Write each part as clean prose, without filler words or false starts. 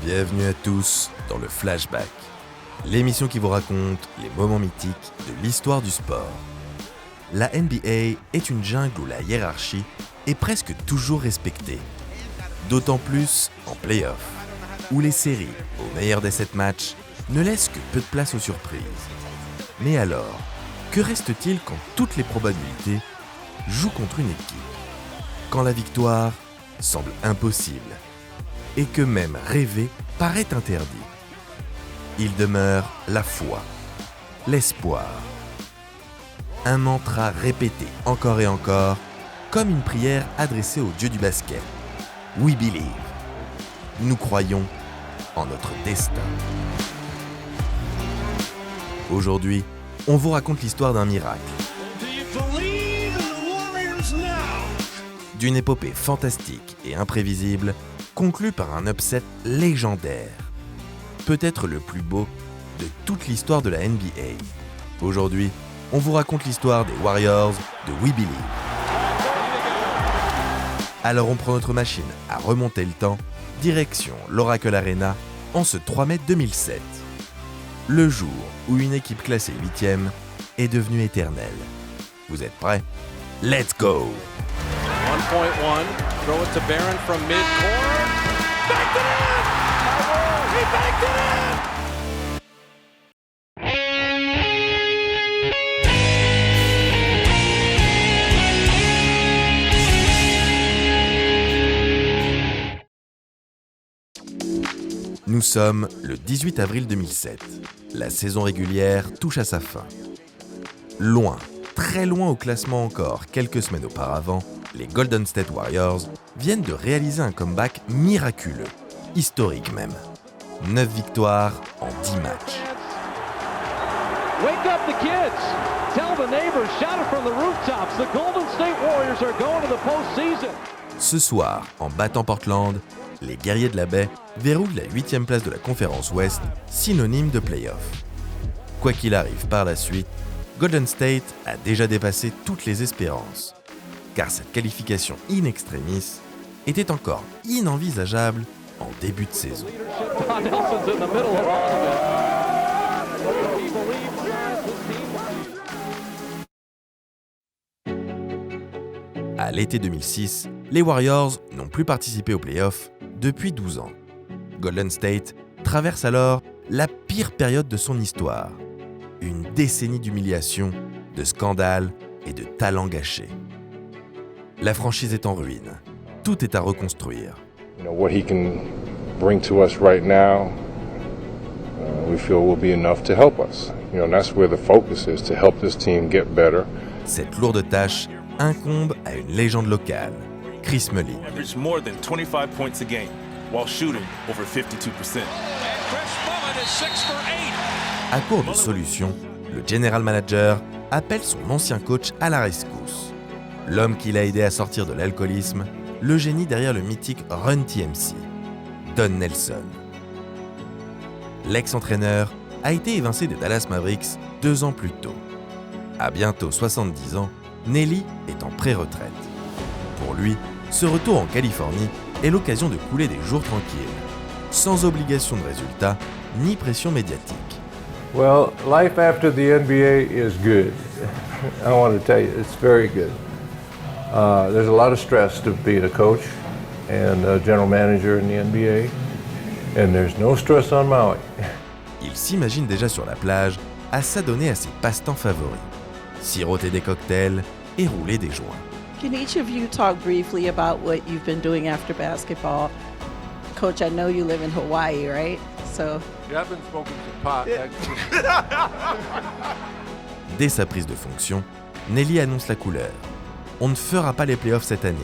Bienvenue à tous dans le Flashback, l'émission qui vous raconte les moments mythiques de l'histoire du sport. La NBA est une jungle où la hiérarchie est presque toujours respectée, d'autant plus en play-off, où les séries au meilleur des 7 matchs ne laissent que peu de place aux surprises. Mais alors, que reste-t-il quand toutes les probabilités jouent contre une équipe ? Quand la victoire semble impossible et que même rêver paraît interdit. Il demeure la foi, l'espoir. Un mantra répété encore et encore, comme une prière adressée au dieu du basket. We believe. Nous croyons en notre destin. Aujourd'hui, on vous raconte l'histoire d'un miracle. D'une épopée fantastique et imprévisible, conclue par un upset légendaire. Peut-être le plus beau de toute l'histoire de la NBA. Aujourd'hui, on vous raconte l'histoire des Warriors de We Believe. Alors on prend notre machine à remonter le temps, direction l'Oracle Arena, en ce 3 mai 2007. Le jour où une équipe classée 8e est devenue éternelle. Vous êtes prêts ? Let's go! 1.1, throw it to Barron from mid-court. Backed it in! He backed it in! Nous sommes le 18 avril 2007. La saison régulière touche à sa fin. Loin, très loin au classement encore quelques semaines auparavant, les Golden State Warriors viennent de réaliser un comeback miraculeux, historique même. 9 victoires en 10 matchs. Wake up the kids! Tell the neighbors, shout it from the rooftops. The Golden State Warriors are going to the postseason. Ce soir, en battant Portland, les guerriers de la baie verrouillent la 8e place de la conférence Ouest, synonyme de play-off. Quoi qu'il arrive par la suite, Golden State a déjà dépassé toutes les espérances, car cette qualification in extremis était encore inenvisageable en début de saison. À l'été 2006, les Warriors n'ont plus participé aux playoffs depuis 12 ans. Golden State traverse alors la pire période de son histoire. Une décennie d'humiliation, de scandales et de talents gâchés. La franchise est en ruine. Tout est à reconstruire. What he can bring to us right now, we feel will be enough to help us. That's where the focus is, to help this team get better. Cette lourde tâche incombe à une légende locale, Chris Mullin. Averaged more than 25 points a game while shooting over 52%. À court de solutions, le general manager appelle son ancien coach à la rescousse. L'homme qui l'a aidé à sortir de l'alcoolisme, le génie derrière le mythique Run TMC, Don Nelson. L'ex-entraîneur a été évincé des Dallas Mavericks 2 ans plus tôt. À bientôt 70 ans, Nelly est en pré-retraite. Pour lui, ce retour en Californie est l'occasion de couler des jours tranquilles, sans obligation de résultat ni pression médiatique. Well, life after the NBA is good. I want to tell you, it's very good. There's a lot of stress to being a coach and a general manager in the NBA, and there's no stress on Maui. Il s'imagine déjà sur la plage à s'adonner à ses passe-temps favoris. Siroter des cocktails et rouler des joints. Can each of you talk briefly about what you've been doing after basketball? Coach, I know you live in Hawaii, right? So. Yeah, I've been smoking some pot. Dès sa prise de fonction, Nelly annonce la couleur. On ne fera pas les playoffs cette année.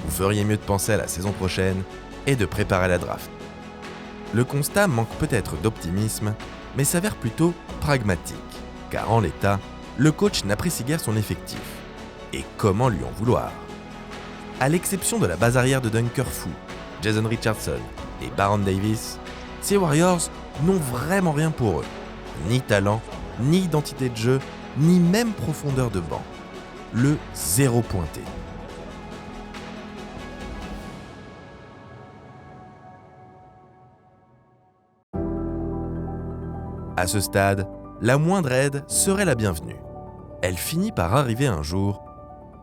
Vous feriez mieux de penser à la saison prochaine et de préparer la draft. Le constat manque peut-être d'optimisme, mais s'avère plutôt pragmatique, car en l'état, le coach n'apprécie guère son effectif. Et comment lui en vouloir ? À l'exception de la base arrière de Dunker Fou, Jason Richardson et Baron Davis, ces Warriors n'ont vraiment rien pour eux. Ni talent, ni identité de jeu, ni même profondeur de banc. Le zéro pointé. À ce stade, la moindre aide serait la bienvenue. Elle finit par arriver un jour,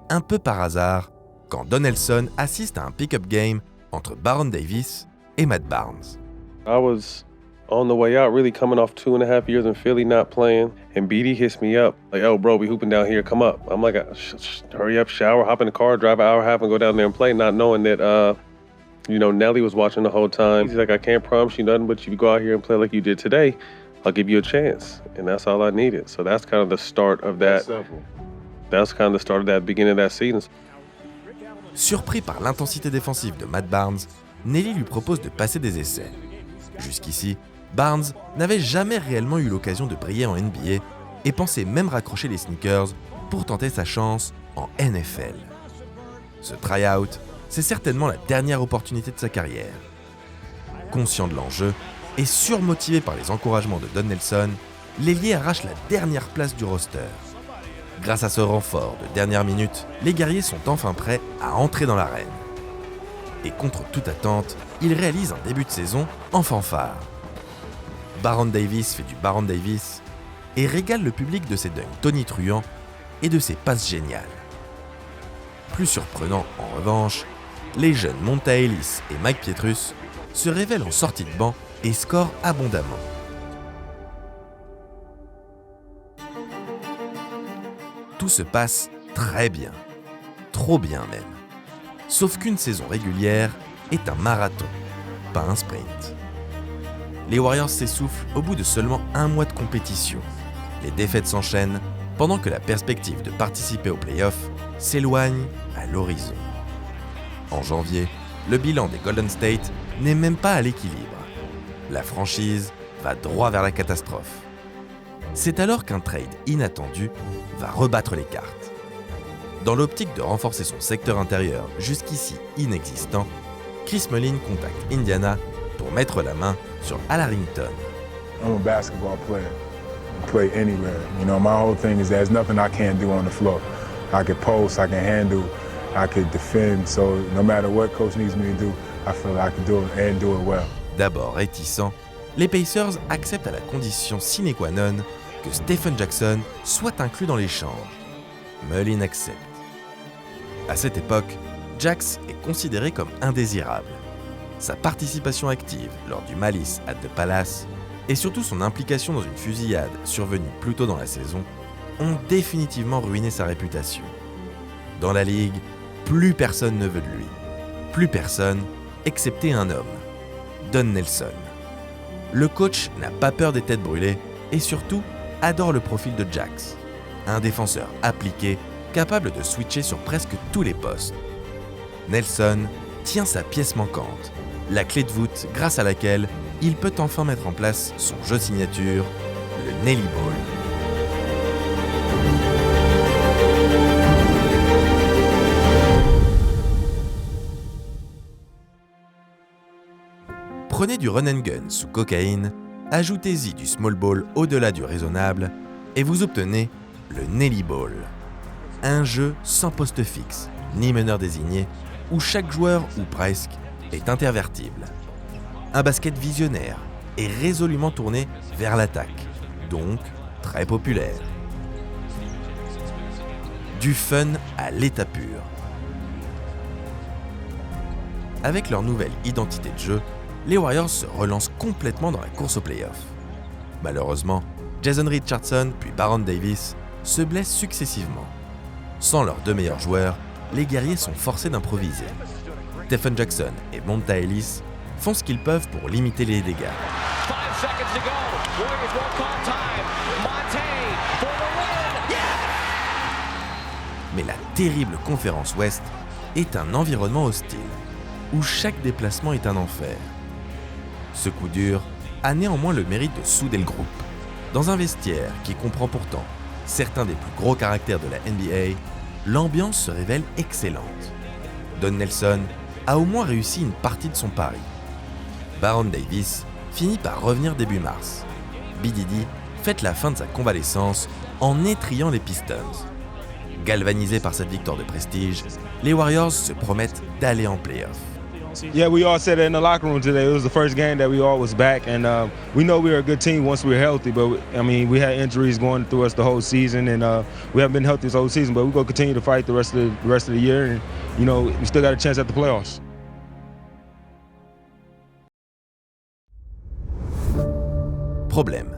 un peu par hasard, quand Don Nelson assiste à un pick-up game entre Baron Davis et Matt Barnes. I was on the way out, really coming off 2.5 years in Philly, not playing, and BD hits me up, like, "Oh, bro, we hooping down here, come up." I'm like, hurry up, shower, hop in the car, drive an hour and a half and go down there and play, not knowing that, Nelly was watching the whole time. He's like, "I can't promise you nothing, but if you go out here and play like you did today, I'll give you a chance." And that's all I needed. So that's kind of the start of that. That's kind of the start of that beginning of that season. Surpris par l'intensité défensive de Matt Barnes, Nelly lui propose de passer des essais. Jusqu'ici, Barnes n'avait jamais réellement eu l'occasion de briller en NBA et pensait même raccrocher les sneakers pour tenter sa chance en NFL. Ce try-out, c'est certainement la dernière opportunité de sa carrière. Conscient de l'enjeu et surmotivé par les encouragements de Don Nelson, l'ailier arrache la dernière place du roster. Grâce à ce renfort de dernière minute, les guerriers sont enfin prêts à entrer dans l'arène. Et contre toute attente, ils réalisent un début de saison en fanfare. Baron Davis fait du Baron Davis et régale le public de ses dunks tonitruants et de ses passes géniales. Plus surprenant en revanche, les jeunes Monta Ellis et Mike Pietrus se révèlent en sortie de banc et scorent abondamment. Tout se passe très bien, trop bien même. Sauf qu'une saison régulière est un marathon, pas un sprint. Les Warriors s'essoufflent au bout de seulement un mois de compétition. Les défaites s'enchaînent pendant que la perspective de participer aux playoffs s'éloigne à l'horizon. En janvier, le bilan des Golden State n'est même pas à l'équilibre. La franchise va droit vers la catastrophe. C'est alors qu'un trade inattendu va rebattre les cartes. Dans l'optique de renforcer son secteur intérieur jusqu'ici inexistant, Chris Mullin contacte Indiana pour mettre la main sur Al Harrington. I'm a basketball player. I play anywhere. My whole thing is there's nothing I can't do on the floor. I can post, I can handle, I can defend. So no matter what coach needs me to do, I feel like I can do it and do it well. D'abord réticents, les Pacers acceptent à la condition sine qua non que Stephen Jackson soit inclus dans l'échange. Mullin accepte. À cette époque, Jax est considéré comme indésirable. Sa participation active lors du Malice at the Palace et surtout son implication dans une fusillade survenue plus tôt dans la saison ont définitivement ruiné sa réputation. Dans la ligue, plus personne ne veut de lui. Plus personne, excepté un homme, Don Nelson. Le coach n'a pas peur des têtes brûlées et surtout adore le profil de Jax, un défenseur appliqué capable de switcher sur presque tous les postes. Nelson tient sa pièce manquante, la clé de voûte grâce à laquelle il peut enfin mettre en place son jeu signature, le Nelly Ball. Prenez du run and gun sous cocaïne, ajoutez-y du small ball au-delà du raisonnable et vous obtenez le Nelly Ball. Un jeu sans poste fixe, ni meneur désigné, où chaque joueur, ou presque, est intervertible. Un basket visionnaire et résolument tourné vers l'attaque, donc très populaire. Du fun à l'état pur. Avec leur nouvelle identité de jeu, les Warriors se relancent complètement dans la course aux playoffs. Malheureusement, Jason Richardson puis Baron Davis se blessent successivement. Sans leurs deux meilleurs joueurs, les guerriers sont forcés d'improviser. Stephen Jackson et Monta Ellis font ce qu'ils peuvent pour limiter les dégâts. Mais la terrible conférence Ouest est un environnement hostile, où chaque déplacement est un enfer. Ce coup dur a néanmoins le mérite de souder le groupe. Dans un vestiaire qui comprend pourtant certains des plus gros caractères de la NBA, l'ambiance se révèle excellente. Don Nelson a au moins réussi une partie de son pari. Baron Davis finit par revenir début mars. BDD fête la fin de sa convalescence en étrillant les Pistons. Galvanisés par cette victoire de prestige, les Warriors se promettent d'aller en play-off. Yeah, we all said it in the locker room today. It was the first game that we all was back, and we know we were a good team once we were healthy. But I mean, we had injuries going through us the whole season, and we haven't been healthy this whole season. But we're gonna continue to fight the rest of the year, and you know, we still got a chance at the playoffs. Problème.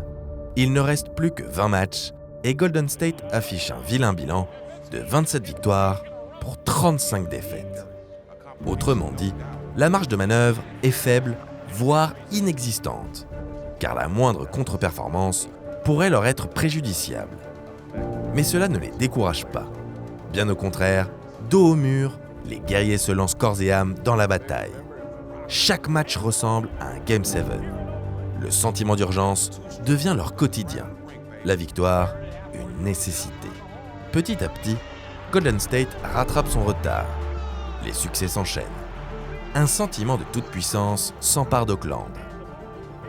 Il ne reste plus que 20 matchs et Golden State affiche un vilain bilan de 27 victoires pour 35 défaites. Autrement dit, la marge de manœuvre est faible, voire inexistante, car la moindre contre-performance pourrait leur être préjudiciable. Mais cela ne les décourage pas. Bien au contraire, dos au mur, les guerriers se lancent corps et âme dans la bataille. Chaque match ressemble à un Game 7. Le sentiment d'urgence devient leur quotidien. La victoire, une nécessité. Petit à petit, Golden State rattrape son retard. Les succès s'enchaînent. Un sentiment de toute puissance s'empare d'Oakland.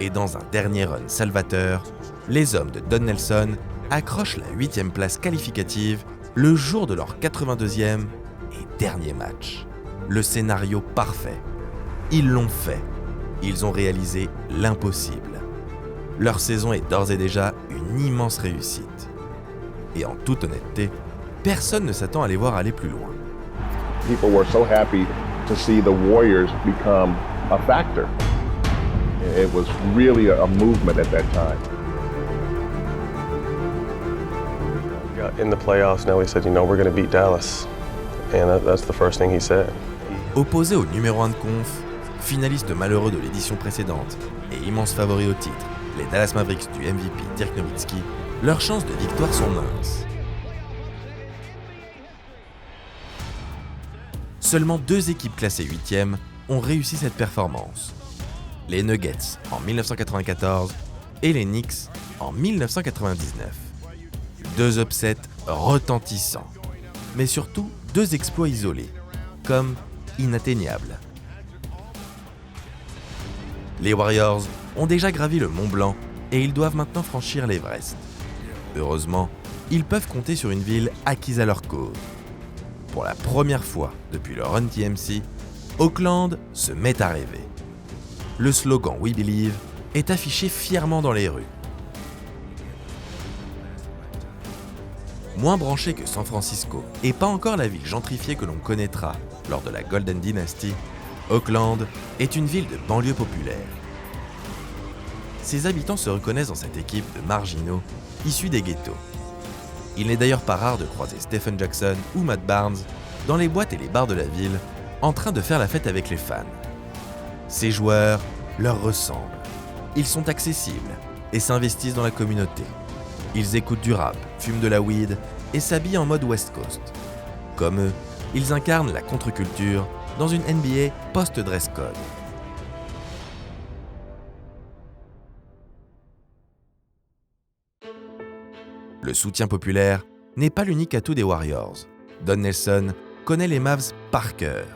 Et dans un dernier run salvateur, les hommes de Don Nelson accrochent la 8e place qualificative le jour de leur 82e et dernier match. Le scénario parfait. Ils l'ont fait. Ils ont réalisé l'impossible. Leur saison est d'ores et déjà une immense réussite. Et en toute honnêteté, personne ne s'attend à les voir aller plus loin. People were so happy to see the Warriors become a factor. It was really a movement at that time. We got in the playoffs, now he said, you know, we're going to beat Dallas. And that's the first thing he said. Opposé au numéro 1 de conf, finaliste malheureux de l'édition précédente et immense favori au titre, les Dallas Mavericks du MVP Dirk Nowitzki, leurs chances de victoire sont minces. Seulement 2 équipes classées 8e ont réussi cette performance. Les Nuggets en 1994 et les Knicks en 1999. 2 upsets retentissants, mais surtout 2 exploits isolés, comme inatteignables. Les Warriors ont déjà gravi le Mont Blanc et ils doivent maintenant franchir l'Everest. Heureusement, ils peuvent compter sur une ville acquise à leur cause. Pour la première fois depuis le Run TMC, Oakland se met à rêver. Le slogan We Believe est affiché fièrement dans les rues. Moins branché que San Francisco et pas encore la ville gentrifiée que l'on connaîtra lors de la Golden Dynasty, Oakland est une ville de banlieue populaire. Ses habitants se reconnaissent dans cette équipe de marginaux issus des ghettos. Il n'est d'ailleurs pas rare de croiser Stephen Jackson ou Matt Barnes dans les boîtes et les bars de la ville en train de faire la fête avec les fans. Ces joueurs leur ressemblent. Ils sont accessibles et s'investissent dans la communauté. Ils écoutent du rap, fument de la weed et s'habillent en mode West Coast. Comme eux, ils incarnent la contre-culture dans une NBA post-dress code. Le soutien populaire n'est pas l'unique atout des Warriors. Don Nelson connaît les Mavs par cœur.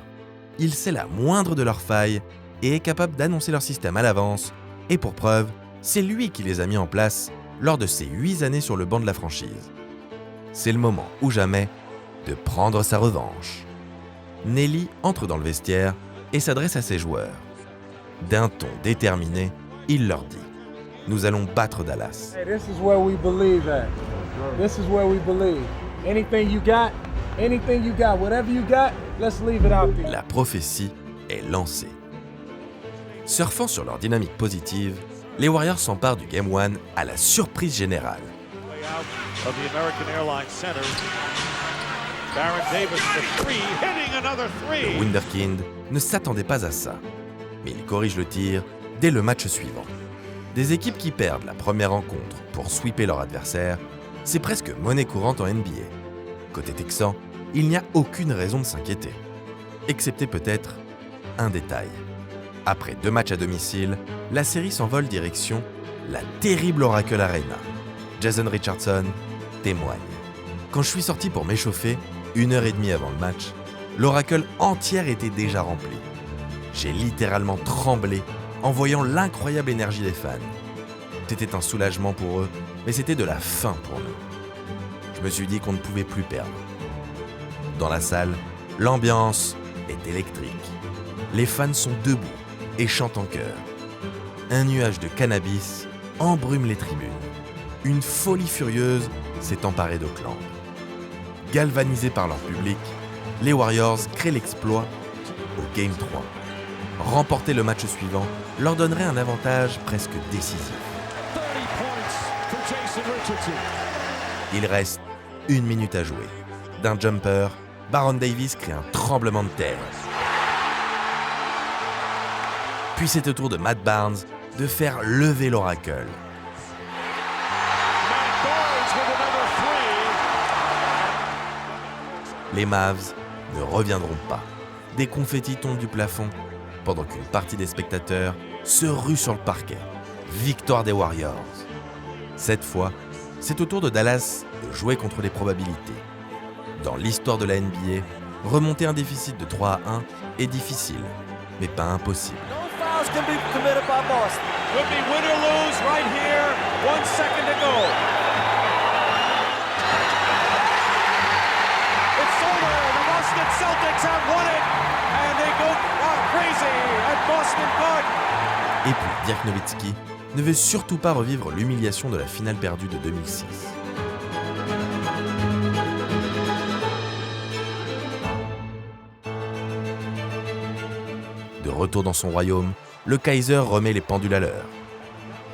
Il sait la moindre de leurs failles et est capable d'annoncer leur système à l'avance. Et pour preuve, c'est lui qui les a mis en place lors de ses 8 années sur le banc de la franchise. C'est le moment ou jamais de prendre sa revanche. Nelly entre dans le vestiaire et s'adresse à ses joueurs. D'un ton déterminé, il leur dit « Nous allons battre Dallas. » Hey, this is where we believe at. This is where we believe. Anything you got, whatever you got, let's leave it out there. La prophétie est lancée. Surfant sur leur dynamique positive, les Warriors s'emparent du Game 1 à la surprise générale. Le Wunderkind ne s'attendait pas à ça, mais il corrige le tir dès le match suivant. Des équipes qui perdent la première rencontre pour sweeper leur adversaire, c'est presque monnaie courante en NBA. Côté Texan, il n'y a aucune raison de s'inquiéter, excepté peut-être un détail. Après 2 matchs à domicile, la série s'envole direction la terrible Oracle Arena. Jason Richardson témoigne. Quand je suis sorti pour m'échauffer, 1h30 avant le match, l'Oracle entière était déjà remplie. J'ai littéralement tremblé en voyant l'incroyable énergie des fans. C'était un soulagement pour eux, mais c'était de la faim pour nous. Je me suis dit qu'on ne pouvait plus perdre. Dans la salle, l'ambiance est électrique. les fans sont debout et chantent en chœur. Un nuage de cannabis embrume les tribunes. Une folie furieuse s'est emparée d'Oakland. Galvanisés par leur public, les Warriors créent l'exploit au Game 3. Remporter le match suivant leur donnerait un avantage presque décisif. Il reste 1 minute à jouer. D'un jumper, Baron Davis crée un tremblement de terre. Puis c'est au tour de Matt Barnes de faire lever l'oracle. Les Mavs ne reviendront pas. Des confettis tombent du plafond pendant qu'une partie des spectateurs se rue sur le parquet. Victoire des Warriors. Cette fois, c'est au tour de Dallas de jouer contre les probabilités. Dans l'histoire de la NBA, remonter un déficit de 3-1 est difficile, mais pas impossible. Can be committed by Boston. Could be win or lose right here. 1 second to go. It's over. The Boston Celtics have won it, and they go crazy at Boston Garden. Et puis Dirk Nowitzki ne veut surtout pas revivre l'humiliation de la finale perdue de 2006. De retour dans son royaume, le Kaiser remet les pendules à l'heure.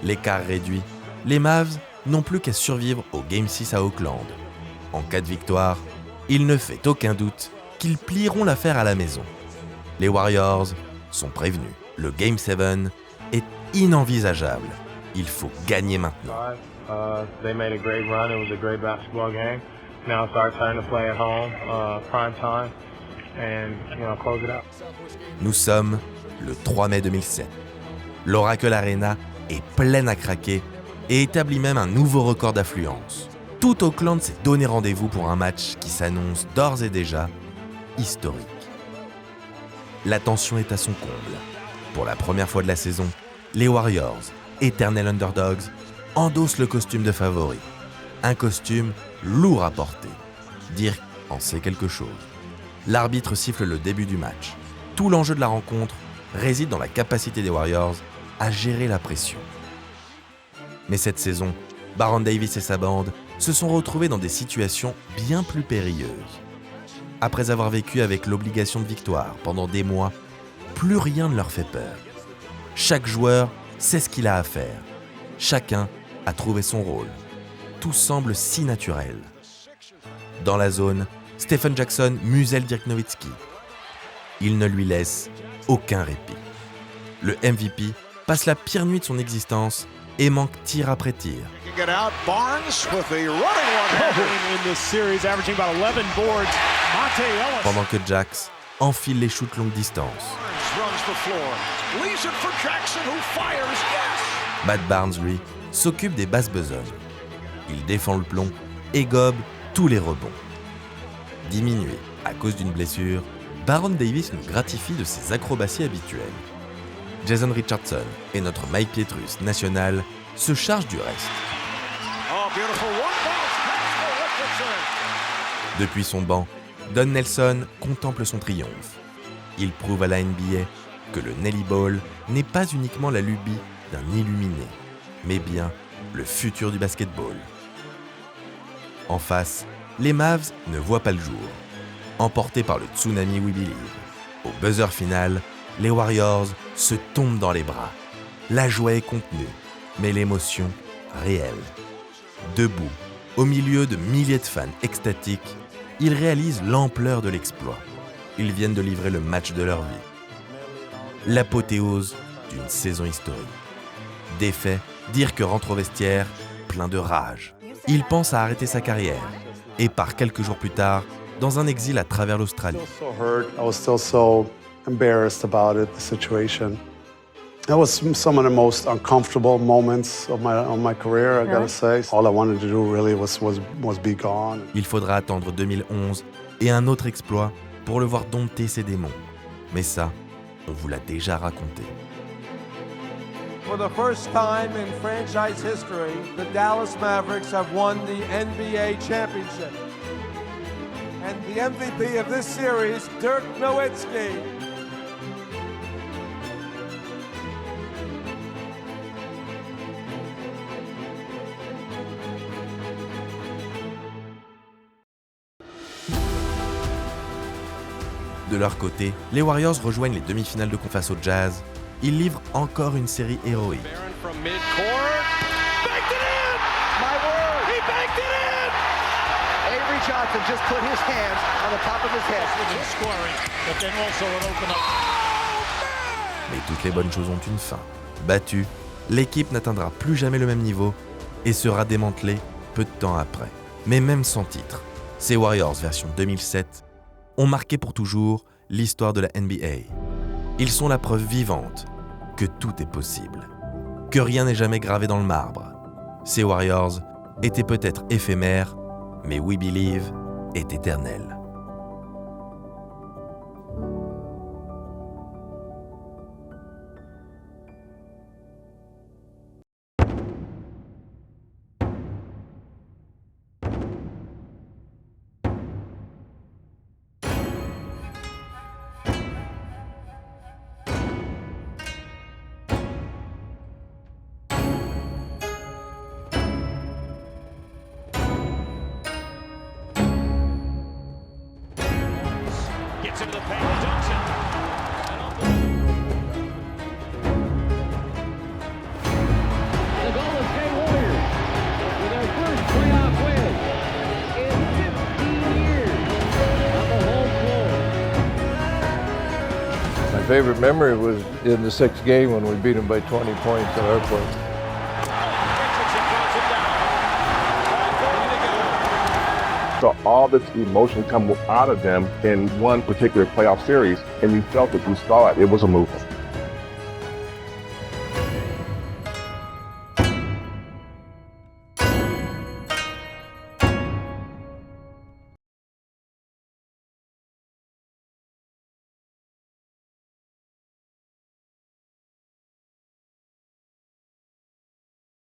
L'écart réduit, les Mavs n'ont plus qu'à survivre au Game 6 à Oakland. En cas de victoire, il ne fait aucun doute qu'ils plieront l'affaire à la maison. Les Warriors sont prévenus. Le Game 7 est inenvisageable. Il faut gagner maintenant. They made a great run. It was a great basketball game. Now it's our turn to play at home, prime time, and close it out. Nous sommes le 3 mai 2007. L'Oracle Arena est pleine à craquer et établit même un nouveau record d'affluence. Tout Oakland s'est donné rendez-vous pour un match qui s'annonce d'ores et déjà historique. La tension est à son comble. Pour la première fois de la saison, les Warriors, éternels underdogs, endossent le costume de favori. Un costume lourd à porter. Dirk en sait quelque chose. L'arbitre siffle le début du match. Tout l'enjeu de la rencontre réside dans la capacité des Warriors à gérer la pression. Mais cette saison, Baron Davis et sa bande se sont retrouvés dans des situations bien plus périlleuses. Après avoir vécu avec l'obligation de victoire pendant des mois, plus rien ne leur fait peur. Chaque joueur sait ce qu'il a à faire. Chacun a trouvé son rôle. Tout semble si naturel. Dans la zone, Stephen Jackson muselle Dirk Nowitzki. Il ne lui laisse aucun répit. Le MVP passe la pire nuit de son existence et manque tir après tir. Pendant que Jax enfile les shoots longue distance. Matt Barnes, lui, s'occupe des basses besognes. Il défend le plomb et gobe tous les rebonds. Diminué à cause d'une blessure, Baron Davis nous gratifie de ses acrobaties habituelles. Jason Richardson et notre Mike Pietrus national se chargent du reste. Depuis son banc, Don Nelson contemple son triomphe. Il prouve à la NBA que le Nelly Ball n'est pas uniquement la lubie d'un illuminé, mais bien le futur du basketball. En face, les Mavs ne voient pas le jour. Emportés par le tsunami We Believe. Au buzzer final, les Warriors se tombent dans les bras. La joie est contenue, mais l'émotion réelle. Debout, au milieu de milliers de fans extatiques, ils réalisent l'ampleur de l'exploit. Ils viennent de livrer le match de leur vie. L'apothéose d'une saison historique. Défait, Dirk rentre au vestiaire, plein de rage. Il pense à arrêter sa carrière et part quelques jours plus tard dans un exil à travers l'Australie. I was still so embarrassed about it, the situation. That was some of the most uncomfortable moments of my career, I gotta say. All I wanted to do really was be gone. Il faudra attendre 2011 et un autre exploit pour le voir dompter ses démons. Mais ça, on vous l'a déjà raconté. For the first time in franchise history, the Dallas Mavericks have won the NBA championship. And the MVP of this series, Dirk Nowitzki. De leur côté, les Warriors rejoignent les demi-finales de conf face au Jazz. Ils livrent encore une série héroïque. Avery Johnson just put his hands on the top of his head. Scoring, but then also an open up. Mais toutes les bonnes choses ont une fin. Battue, l'équipe n'atteindra plus jamais le même niveau et sera démantelée peu de temps après. Mais même sans titre, ces Warriors version 2007 ont marqué pour toujours l'histoire de la NBA. Ils sont la preuve vivante que tout est possible, que rien n'est jamais gravé dans le marbre. Ces Warriors étaient peut-être éphémères, mais We Believe est éternel. Gets into the paint, dunks it. The Golden State Warriors with their first playoff win in 15 years on the home floor. My favorite memory was in the sixth game when we beat them by 20 points at our place. So all this emotion come out of them in one particular playoff series, and we felt it, we saw it, it was a movement.